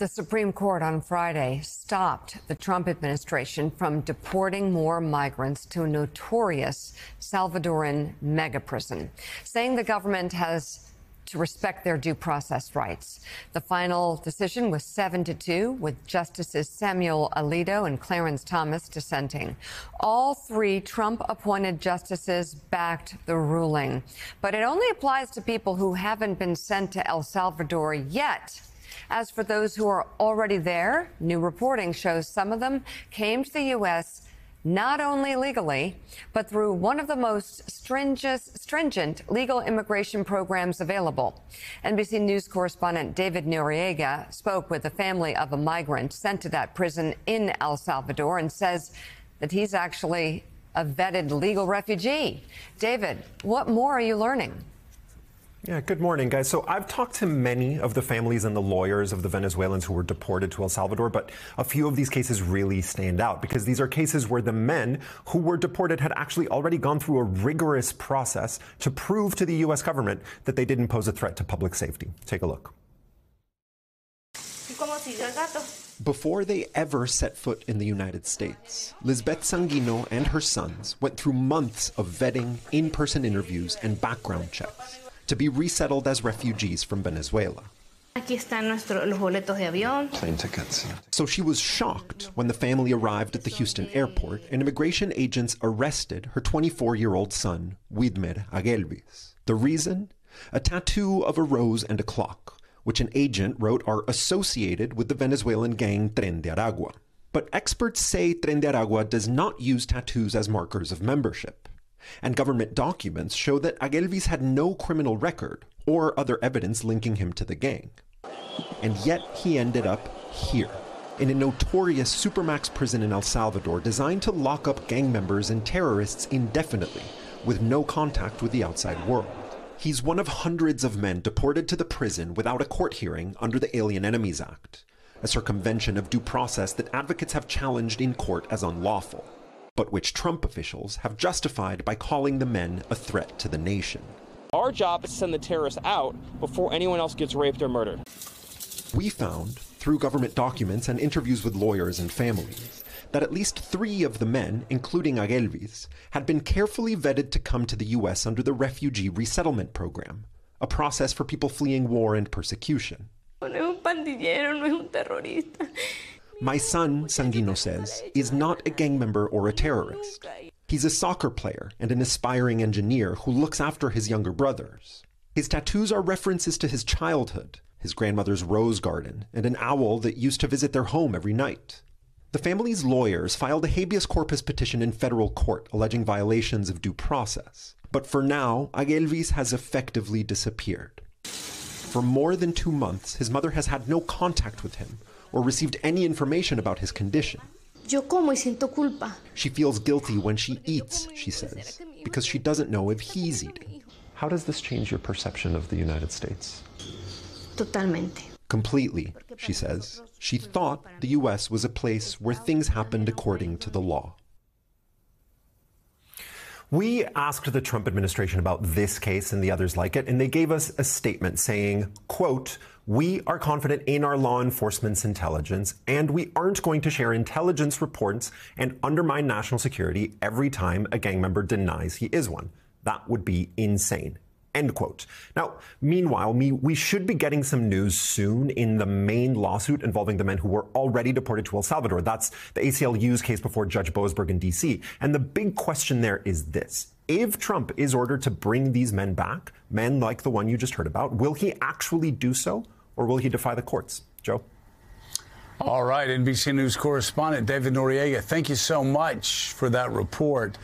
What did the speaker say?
The Supreme Court on Friday stopped the Trump administration from deporting more migrants to a notorious Salvadoran mega prison, saying the government has to respect their due process rights. The final decision was 7-2, with Justices Samuel Alito and Clarence Thomas dissenting. All three Trump-appointed justices backed the ruling, but it only applies to people who haven't been sent to El Salvador yet. As for those who are already there, new reporting shows some of them came to the U.S. not only legally, but through one of the most stringent legal immigration programs available. NBC News correspondent David Noriega spoke with the family of a migrant sent to that prison in El Salvador and says that he's actually a vetted legal refugee. David, what more are you learning? Yeah, good morning, guys. So I've talked to many of the families and the lawyers of the Venezuelans who were deported to El Salvador, but a few of these cases really stand out because these are cases where the men who were deported had actually already gone through a rigorous process to prove to the U.S. government that they didn't pose a threat to public safety. Take a look. Before they ever set foot in the United States, Lisbeth Sanguino and her sons went through months of vetting, in-person interviews, and background checks to be resettled as refugees from Venezuela. Aquí están los boletos de avión. Plane tickets. So she was shocked when the family arrived at the Houston airport and immigration agents arrested her 24-year-old son, Widmer Aguelvis. The reason? A tattoo of a rose and a clock, which an agent wrote are associated with the Venezuelan gang Tren de Aragua. But experts say Tren de Aragua does not use tattoos as markers of membership. And government documents show that Aguelvis had no criminal record or other evidence linking him to the gang. And yet he ended up here, in a notorious supermax prison in El Salvador designed to lock up gang members and terrorists indefinitely, with no contact with the outside world. He's one of hundreds of men deported to the prison without a court hearing under the Alien Enemies Act, a circumvention of due process that advocates have challenged in court as unlawful, but which Trump officials have justified by calling the men a threat to the nation. Our job is to send the terrorists out before anyone else gets raped or murdered. We found, through government documents and interviews with lawyers and families, that at least 3 of the men, including Aguelvis, had been carefully vetted to come to the U.S. under the Refugee Resettlement Program, a process for people fleeing war and persecution. My son, Sanguino says, is not a gang member or a terrorist. He's a soccer player and an aspiring engineer who looks after his younger brothers. His tattoos are references to his childhood, his grandmother's rose garden, and an owl that used to visit their home every night. The family's lawyers filed a habeas corpus petition in federal court alleging violations of due process. But for now, Aguelvis has effectively disappeared. For more than 2 months, his mother has had no contact with him or received any information about his condition. Yo como y siento culpa. She feels guilty when she eats, she says, because she doesn't know if he's eating. How does this change your perception of the United States? Totalmente. Completely, she says. She thought the U.S. was a place where things happened according to the law. We asked the Trump administration about this case and the others like it, and they gave us a statement saying, quote, "We are confident in our law enforcement's intelligence, and we aren't going to share intelligence reports and undermine national security every time a gang member denies he is one. That would be insane." End quote. Now, meanwhile, we should be getting some news soon in the main lawsuit involving the men who were already deported to El Salvador. That's the ACLU's case before Judge Boasberg in D.C. And the big question there is this. If Trump is ordered to bring these men back, men like the one you just heard about, will he actually do so, or will he defy the courts? Joe? All right, NBC News correspondent David Noriega, thank you so much for that report.